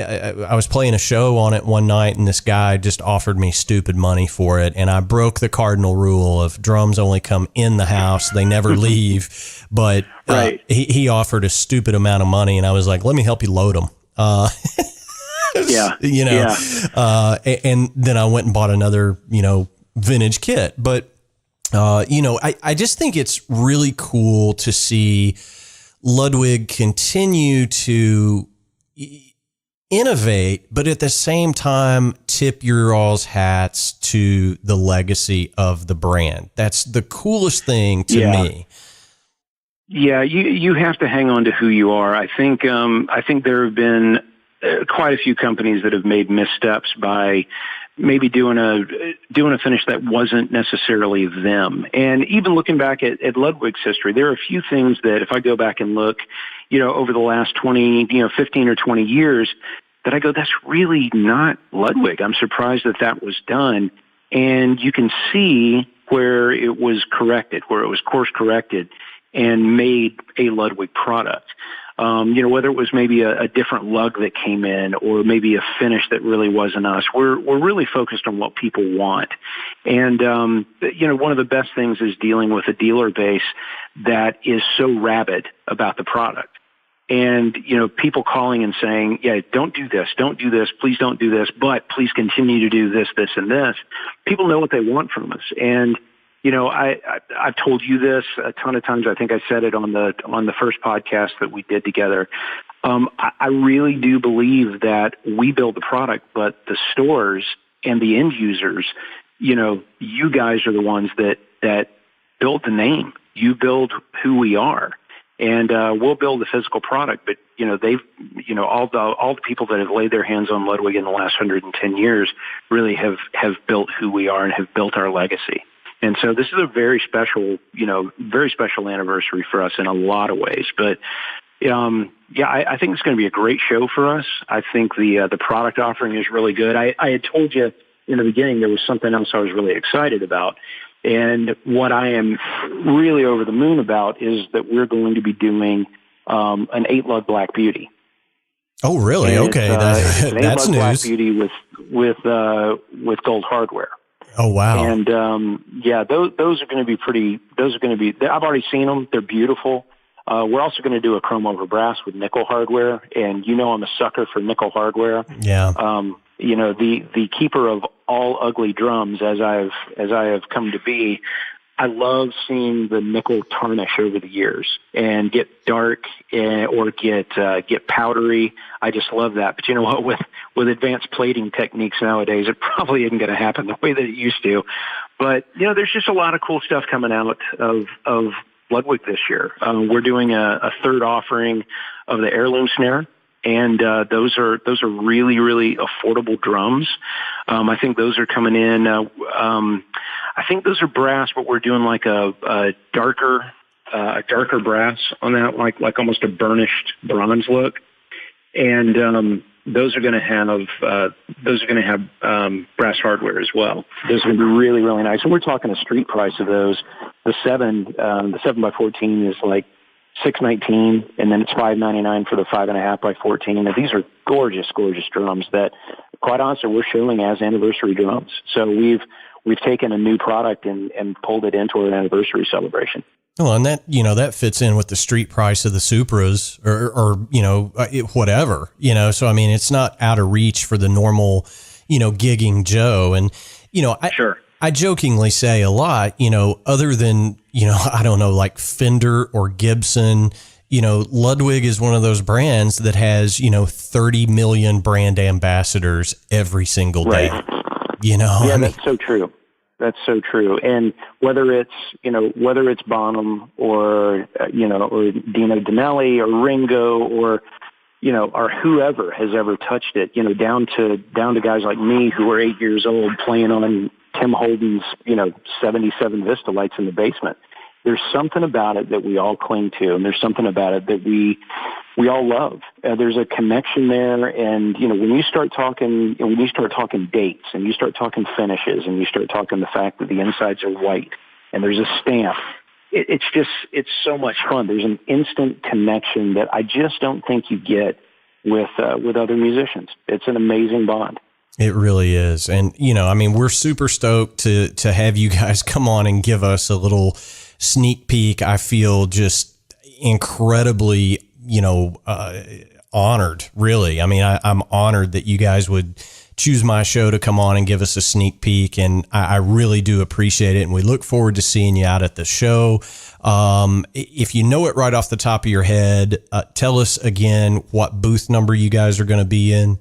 [SPEAKER 1] I was playing a show on it one night, and this guy just offered me stupid money for it, and I broke the cardinal rule of drums only come in the house; they never leave. But
[SPEAKER 3] right.
[SPEAKER 1] He offered a stupid amount of money, and I was like, "Let me help you load them."
[SPEAKER 3] Yeah,
[SPEAKER 1] you know, and then I went and bought another, you know, vintage kit. But you know, I just think it's really cool to see Ludwig continue to innovate, but at the same time, tip your all's hats to the legacy of the brand. That's the coolest thing to me.
[SPEAKER 3] Yeah, you have to hang on to who you are. I think there have been quite a few companies that have made missteps by maybe doing a finish that wasn't necessarily them. And even looking back at Ludwig's history, there are a few things that if I go back and look, you know, over the last 15 or 20 years, that I go, that's really not Ludwig. I'm surprised that was done. And you can see where it was corrected, where it was course corrected and made a Ludwig product. You know, whether it was maybe a different lug that came in or maybe a finish that really wasn't us. We're really focused on what people want. And, you know, one of the best things is dealing with a dealer base that is so rabid about the product. And, you know, people calling and saying, yeah, don't do this, please don't do this, but please continue to do this, this, and this. People know what they want from us. And, you know, I've told you this a ton of times. I think I said it on the first podcast that we did together. I really do believe that we build the product, but the stores and the end users, you know, you guys are the ones that build the name. You build who we are, and we'll build the physical product. But you know, all the people that have laid their hands on Ludwig in the last 110 years really have built who we are and have built our legacy. And so this is a very special anniversary for us in a lot of ways. But I think it's going to be a great show for us. I think the product offering is really good. I had told you in the beginning there was something else I was really excited about. And what I am really over the moon about is that we're going to be doing an 8-lug Black Beauty.
[SPEAKER 1] Oh, really?
[SPEAKER 3] And
[SPEAKER 1] okay,
[SPEAKER 3] it's an
[SPEAKER 1] that's
[SPEAKER 3] 8-lug
[SPEAKER 1] news.
[SPEAKER 3] Black Beauty with gold hardware.
[SPEAKER 1] Oh, wow.
[SPEAKER 3] And, those are going to be I've already seen them. They're beautiful. We're also going to do a chrome over brass with nickel hardware. And, you know, I'm a sucker for nickel hardware.
[SPEAKER 1] Yeah.
[SPEAKER 3] You know, the keeper of all ugly drums, as I have come to be, I love seeing the nickel tarnish over the years and get dark or get powdery. I just love that. But you know what? With advanced plating techniques nowadays, it probably isn't going to happen the way that it used to. But you know, there's just a lot of cool stuff coming out of Ludwig this year. We're doing a third offering of the heirloom snare. And those are really, really affordable drums. I think those are coming in. I think those are brass, but we're doing like a darker brass on that, like almost a burnished bronze look. And those are going to have brass hardware as well. Those are going to be really, really nice. And we're talking a street price of those. The 7x14 is like $619, and then it's $599 for the 5.5x14. And these are gorgeous, gorgeous drums that, quite honestly, we're showing as anniversary drums. So we've taken a new product and pulled it into an anniversary celebration.
[SPEAKER 1] Well, and that, you know, that fits in with the street price of the Supras or you know, whatever, you know. So, I mean, it's not out of reach for the normal, you know, gigging Joe. And, you know, I jokingly say a lot, you know, other than, you know, I don't know, like Fender or Gibson, you know, Ludwig is one of those brands that has, you know, 30 million brand ambassadors every single day.
[SPEAKER 3] Right.
[SPEAKER 1] You know,
[SPEAKER 3] yeah, that's so true. That's so true. And whether it's Bonham or, you know, or Dino Danelli or Ringo or, you know, or whoever has ever touched it, you know, down to guys like me who were 8 years old playing on Tim Holden's, you know, 77 Vista lights in the basement. There's something about it that we all cling to, and there's something about it that we we all love. There's a connection there, and when you start talking dates, and you start talking finishes, and you start talking the fact that the insides are white, and there's a stamp, it's so much fun. There's an instant connection that I just don't think you get with other musicians. It's an amazing bond.
[SPEAKER 1] It really is. And, we're super stoked to have you guys come on and give us a little sneak peek. I feel just incredibly, honored, really. I'm honored that you guys would choose my show to come on and give us a sneak peek. And I really do appreciate it. And we look forward to seeing you out at the show. If you know it right off the top of your head, tell us again what booth number you guys are going to be in.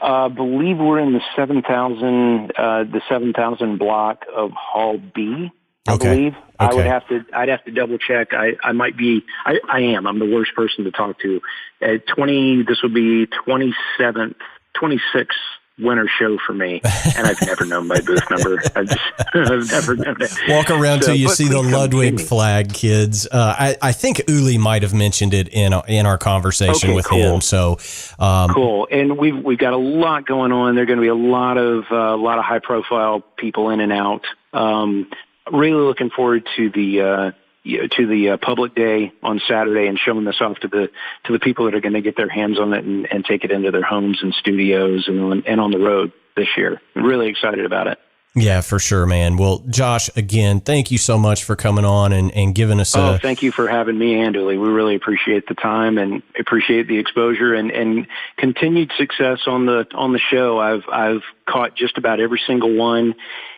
[SPEAKER 3] I believe we're in the 7,000 block of Hall B. I believe. Okay. I'd have to double check. I might be. I am. I'm the worst person to talk to. This will be 26th winter show for me, and I've never known my booth number. I've never known it.
[SPEAKER 1] Walk around till you see the Ludwig flag, kids. I think Uli might have mentioned it in our conversation with him. So
[SPEAKER 3] cool. And we've got a lot going on. There are going to be a lot of high profile people in and out. Really looking forward to the public day on Saturday and showing this off to the people that are going to get their hands on it and take it into their homes and studios and on the road this year. I'm really excited about it.
[SPEAKER 1] Yeah, for sure, man. Well, Josh, again, thank you so much for coming on and giving us
[SPEAKER 3] thank you for having me, Uli. We really appreciate the time and appreciate the exposure and continued success on the show. I've caught just about every single one.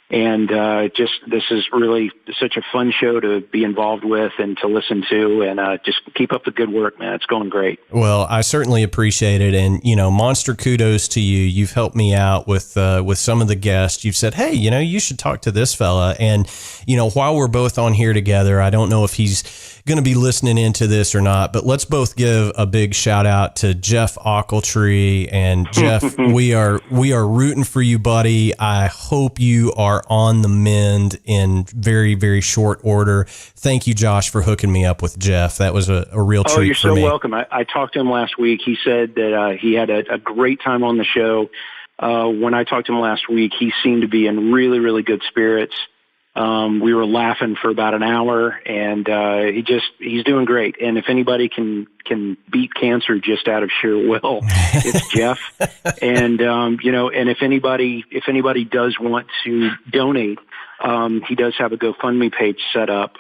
[SPEAKER 3] And this is really such a fun show to be involved with and to listen to, and just keep up the good work, man. It's going great.
[SPEAKER 1] Well, I certainly appreciate it, and monster kudos to you. You've helped me out with some of the guests. You've said, hey, you should talk to this fella, and while we're both on here together, I don't know if he's going to be listening into this or not, but let's both give a big shout out to Jeff Ochiltree. And Jeff, we are rooting for you, buddy. I hope you are on the mend in very, very short order. Thank you, Josh, for hooking me up with Jeff. That was a real treat for me.
[SPEAKER 3] Oh, you're so welcome. I talked to him last week. He said that he had a great time on the show. When I talked to him last week, he seemed to be in really, really good spirits. We were laughing for about an hour, and he's doing great. And if anybody can beat cancer just out of sheer will, it's Jeff. And and if anybody does want to donate, he does have a GoFundMe page set up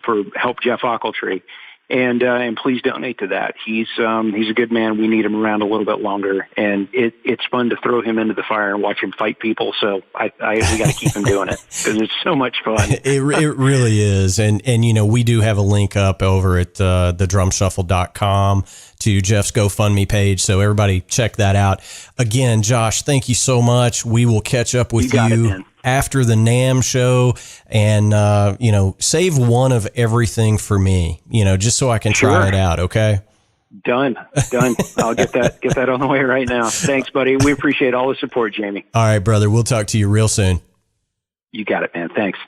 [SPEAKER 3] for Help Jeff Ochiltree. And please donate to that. He's a good man. We need him around a little bit longer, and it's fun to throw him into the fire and watch him fight people. So we got to keep him doing it because it's so much fun.
[SPEAKER 1] It really is, and we do have a link up over at thedrumshuffle.com to Jeff's GoFundMe page. So everybody check that out. Again, Josh, thank you so much. We will catch up with you after the NAMM show, and save one of everything for me, just so I can try it out. Okay.
[SPEAKER 3] Done. I'll get that on the way right now. Thanks, buddy. We appreciate all the support, Jamie.
[SPEAKER 1] All right, brother. We'll talk to you real soon.
[SPEAKER 3] You got it, man. Thanks.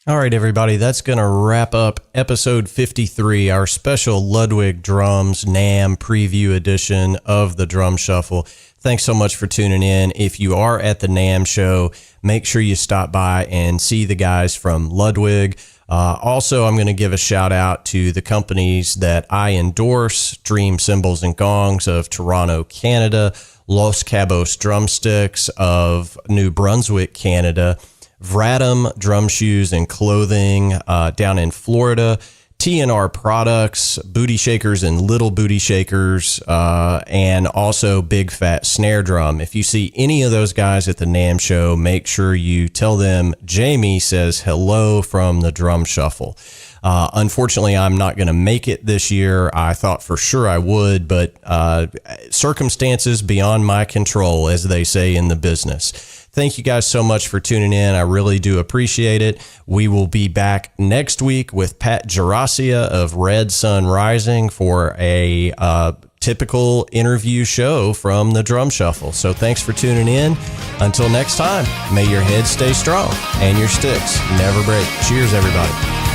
[SPEAKER 1] All right, everybody, that's going to wrap up episode 53, our special Ludwig Drums NAMM preview edition of the Drum Shuffle. Thanks so much for tuning in. If you are at the NAMM show, make sure you stop by and see the guys from Ludwig. Also, I'm going to give a shout out to the companies that I endorse: Dream Cymbals and Gongs of Toronto, Canada; Los Cabos Drumsticks of New Brunswick, Canada; Vratum Drum Shoes and Clothing down in Florida; TNR Products, Booty Shakers and Little Booty Shakers, and also Big Fat Snare Drum. If you see any of those guys at the NAMM show, make sure you tell them Jamie says hello from the Drum Shuffle. Unfortunately, I'm not going to make it this year. I thought for sure I would, but circumstances beyond my control, as they say in the business. Thank you guys so much for tuning in. I really do appreciate it. We will be back next week with Pat Geracia of Red Sun Rising for a typical interview show from the Drum Shuffle. So thanks for tuning in. Until next time, may your head stay strong and your sticks never break. Cheers, everybody.